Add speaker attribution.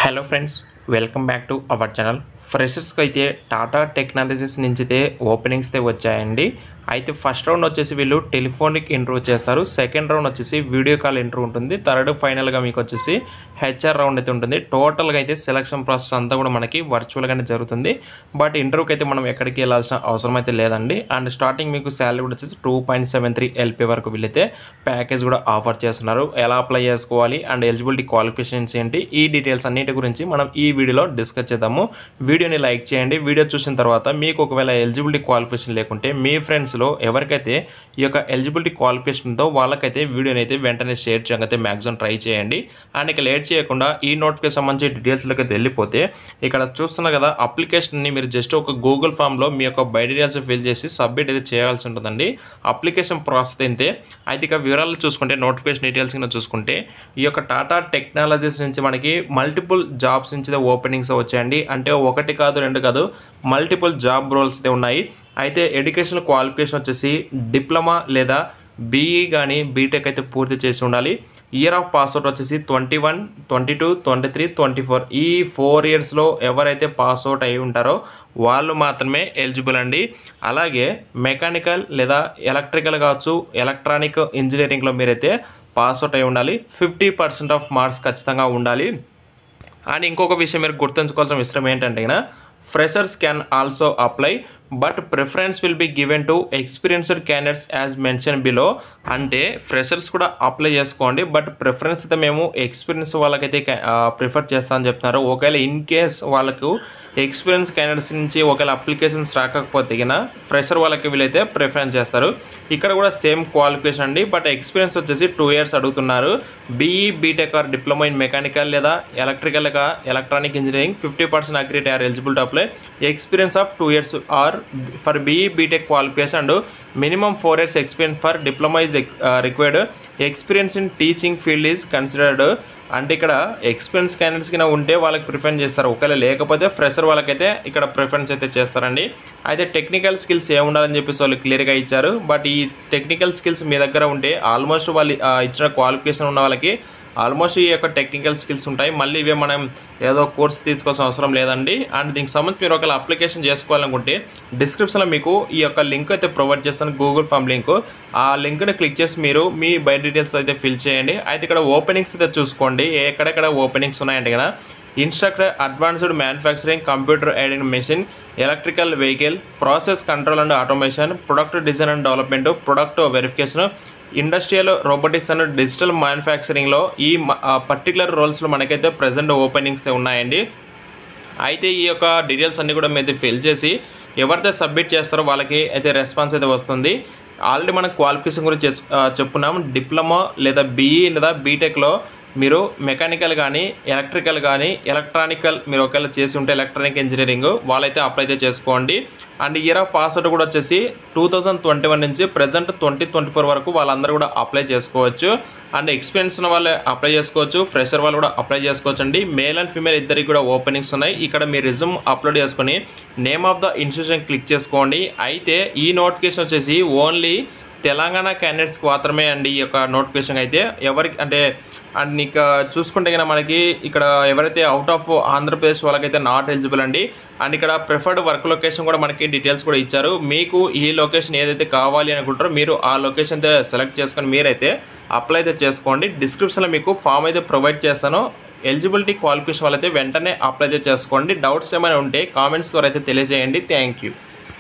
Speaker 1: Hello friends, welcome back to our channel. ఫ్రెషర్స్కి అయితే Tata technologies నుంచి అయితే ఓపెనింగ్స్ అయితే వచ్చాయండి. అయితే ఫస్ట్ రౌండ్ వచ్చేసి వీళ్ళు టెలిఫోనిక్ ఇంటర్వ్యూ చేస్తారు. సెకండ్ రౌండ్ వచ్చేసి వీడియో కాల్ ఇంటర్వ్యూ ఉంటుంది. థర్డ్ ఫైనల్గా మీకు వచ్చేసి హెచ్ఆర్ రౌండ్ అయితే ఉంటుంది. టోటల్గా అయితే సెలక్షన్ ప్రాసెస్ అంతా కూడా మనకి వర్చువల్గానే జరుగుతుంది. బట్ ఇంటర్వ్యూకి అయితే మనం ఎక్కడికి వెళ్ళాల్సిన అవసరం అయితే లేదండి. అండ్ స్టార్టింగ్ మీకు శాలరీ కూడా వచ్చేసి 2.73 LP వరకు వీళ్ళైతే ప్యాకేజ్ కూడా ఆఫర్ చేస్తున్నారు. ఎలా అప్లై చేసుకోవాలి అండ్ ఎలిజిబిలిటీ క్వాలిఫికేషన్స్ ఏంటి, ఈ డీటెయిల్స్ అన్నిటి గురించి మనం ఈ వీడియోలో డిస్కస్ చేద్దాము. వీడియోని లైక్ చేయండి. వీడియో చూసిన తర్వాత మీకు ఒకవేళ ఎలిజిబిలిటీ క్వాలిఫికేషన్ లేకుంటే మీ ఫ్రెండ్స్లో ఎవరికైతే ఈ యొక్క ఎలిజిబిలిటీ క్వాలిఫికేషన్ ఉందో వాళ్ళకైతే వీడియోని అయితే వెంటనే షేర్ చేయగలిగితే మ్యాక్సిమం ట్రై చేయండి. అండ్ ఇక లేట్ చేయకుండా ఈ నోటిఫికేషన్ సంబంధించి డీటెయిల్స్లోకి అయితే వెళ్ళిపోతే ఇక్కడ చూస్తున్నారు కదా, అప్లికేషన్ని మీరు జస్ట్ ఒక గూగుల్ ఫామ్లో మీ యొక్క బై డీటెయిల్స్ ఫిల్ చేసి సబ్మిట్ అయితే చేయాల్సి ఉంటుందండి. అప్లికేషన్ ప్రాసెస్ అయితే ఇక వివరాలు చూసుకుంటే నోటిఫికేషన్ డీటెయిల్స్ కింద చూసుకుంటే ఈ యొక్క టాటా టెక్నాలజీస్ నుంచి మనకి మల్టిపుల్ జాబ్స్ నుంచి ఓపెనింగ్స్ వచ్చాయండి. అంటే ఒకటి కాదు రెండు కాదు, మల్టిపుల్ జాబ్ రోల్స్ అయితే ఉన్నాయి. అయితే ఎడ్యుకేషన్ క్వాలిఫికేషన్ వచ్చేసి డిప్లొమా లేదా బీఈ కానీ బీటెక్ అయితే పూర్తి చేసి ఉండాలి. ఇయర్ ఆఫ్ పాస్అవుట్ వచ్చేసి 21, 22, 23, 24 ఈ 4 ఇయర్స్లో ఎవరైతే పాస్అవుట్ అయి ఉంటారో వాళ్ళు మాత్రమే ఎలిజిబుల్ అండి. అలాగే మెకానికల్ లేదా ఎలక్ట్రికల్ కావచ్చు, ఎలక్ట్రానిక్ ఇంజనీరింగ్లో మీరైతే పాస్అవుట్ అయి ఉండాలి. 50% ఆఫ్ మార్క్స్ ఖచ్చితంగా ఉండాలి. అండ్ ఇంకొక విషయం మీరు గుర్తుంచుకోవాల్సిన విషయం ఏంటంటే freshers can also apply but preference will be given to experienced candidates as mention below. అంటే ఫ్రెషర్స్ కూడా అప్లై చేసుకోండి, బట్ ప్రిఫరెన్స్ అయితే మేము ఎక్స్పీరియన్స్ వాళ్ళకైతే ప్రిఫర్ చేస్తామని చెప్తున్నారు. ఒకవేళ ఇన్ కేస్ వాళ్ళకు ఎక్స్పీరియన్స్ క్యాండిడేట్స్ నుంచి ఒకవేళ అప్లికేషన్స్ రాకపోతే ఫ్రెషర్ వాళ్ళకి వీళ్ళైతే ప్రిఫరెన్స్ చేస్తారు. ఇక్కడ కూడా సేమ్ క్వాలిఫికేషన్ అండి, బట్ ఎక్స్పీరియన్స్ వచ్చేసి 2 ఇయర్స్ అడుగుతున్నారు. BE B Tech or diploma in mechanical లేదా ఎలక్ట్రికల్గా electronic engineering 50% agreed are eligible to apply. Experience of 2 years or for BE B Tech qualification and minimum 4 years experience for diploma is required. Experience in teaching field is considered. అంటే ఇక్కడ experience candidates కింద ఉంటే వాళ్ళకి preference చేస్తారు. ఒకవేళ లేకపోతే fresher వాళ్ళకైతే ఇక్కడ ప్రిఫరెన్స్ అయితే చేస్తారండి. అయితే టెక్నికల్ స్కిల్స్ ఏముండాలని చెప్పేసి వాళ్ళు క్లియర్గా ఇచ్చారు. బట్ ఈ టెక్నికల్ స్కిల్స్ మీ దగ్గర ఉంటే ఆల్మోస్ట్ వాళ్ళు ఇచ్చిన క్వాలిఫికేషన్ ఉన్న వాళ్ళకి ఆల్మోస్ట్ ఈ యొక్క టెక్నికల్ స్కిల్స్ ఉంటాయి. మళ్ళీ ఇవే మనం ఏదో కోర్స్ తీసుకోవాల్సిన అవసరం లేదండి. అండ్ దీనికి సంబంధించి మీరు ఒకవేళ అప్లికేషన్ చేసుకోవాలనుకుంటే డిస్క్రిప్షన్లో మీకు ఈ యొక్క లింక్ అయితే ప్రొవైడ్ చేస్తాను, గూగుల్ ఫామ్ లింక్. ఆ లింక్ని క్లిక్ చేసి మీరు మీ బై డీటెయిల్స్ అయితే ఫిల్ చేయండి. అయితే ఇక్కడ ఓపెనింగ్స్ అయితే చూసుకోండి, ఎక్కడెక్కడ ఓపెనింగ్స్ ఉన్నాయంటే కదా, instructor advanced manufacturing computer aided machine, electrical vehicle, process control and automation, product design and development, product verification, industrial robotics and digital మ్యానుఫ్యాక్చరింగ్లో ఈ పర్టికులర్ రోల్స్లో మనకైతే ప్రజెంట్ ఓపెనింగ్స్ ఓపెనింగ్స్ ఉన్నాయి. అయితే ఈ యొక్క డీటెయిల్స్ అన్నీ కూడా మీరు ఫిల్ చేసి ఎవరైతే సబ్మిట్ చేస్తారో వాళ్ళకి అయితే రెస్పాన్స్ అయితే వస్తుంది. ఆల్రెడీ మనం క్వాలిఫికేషన్ గురించి చెప్పుకున్నాం. డిప్లొమా లేదా బీఈ లేదా బీటెక్లో మీరు మెకానికల్ కానీ ఎలక్ట్రికల్ కానీ ఎలక్ట్రానికల్ మీరు ఒకవేళ చేసి ఉంటే ఎలక్ట్రానిక్ ఇంజనీరింగ్ వాళ్ళైతే అప్లై అయితే చేసుకోండి. అండ్ ఇయర్ ఆఫ్ పాస్అవుట్ కూడా వచ్చేసి 2021 నుంచి ప్రజెంట్ 2024 వరకు వాళ్ళందరూ కూడా అప్లై చేసుకోవచ్చు. అండ్ ఎక్స్పీరియన్స్ ఉన్న వాళ్ళు అప్లై చేసుకోవచ్చు, ఫ్రెషర్ వాళ్ళు కూడా అప్లై చేసుకోవచ్చు అండి. మేల్ అండ్ ఫీమేల్ ఇద్దరికి కూడా ఓపెనింగ్స్ ఉన్నాయి. ఇక్కడ మీ రెజ్యూమ్ అప్లోడ్ చేసుకొని name of the institution click చేసుకోండి. అయితే ఈ నోటిఫికేషన్ వచ్చేసి ఓన్లీ తెలంగాణ క్యాండిడేట్స్కి మాత్రమే అండి. ఈ యొక్క నోటిఫికేషన్ అయితే ఎవరికి అంటే అండ్ ఇక చూసుకుంటే కనుక మనకి ఇక్కడ ఎవరైతే అవుట్ ఆఫ్ ఆంధ్రప్రదేశ్ వాళ్ళకైతే నాట్ ఎలిజిబుల్ అండి. అండ్ ఇక్కడ ప్రిఫర్డ్ వర్క్ లొకేషన్ కూడా మనకి డీటెయిల్స్ కూడా ఇచ్చారు. మీకు ఈ లొకేషన్ ఏదైతే కావాలి అనుకుంటారో మీరు ఆ లొకేషన్ అయితే సెలెక్ట్ చేసుకొని మీరైతే అప్లై అయితే చేసుకోండి. డిస్క్రిప్షన్లో మీకు ఫామ్ అయితే ప్రొవైడ్ చేస్తాను. ఎలిజిబిలిటీ క్వాలిఫికేషన్ వాళ్ళైతే వెంటనే అప్లై అయితే చేసుకోండి. డౌట్స్ ఏమైనా ఉంటే కామెంట్స్ ద్వారా అయితే తెలియజేయండి. Thank you.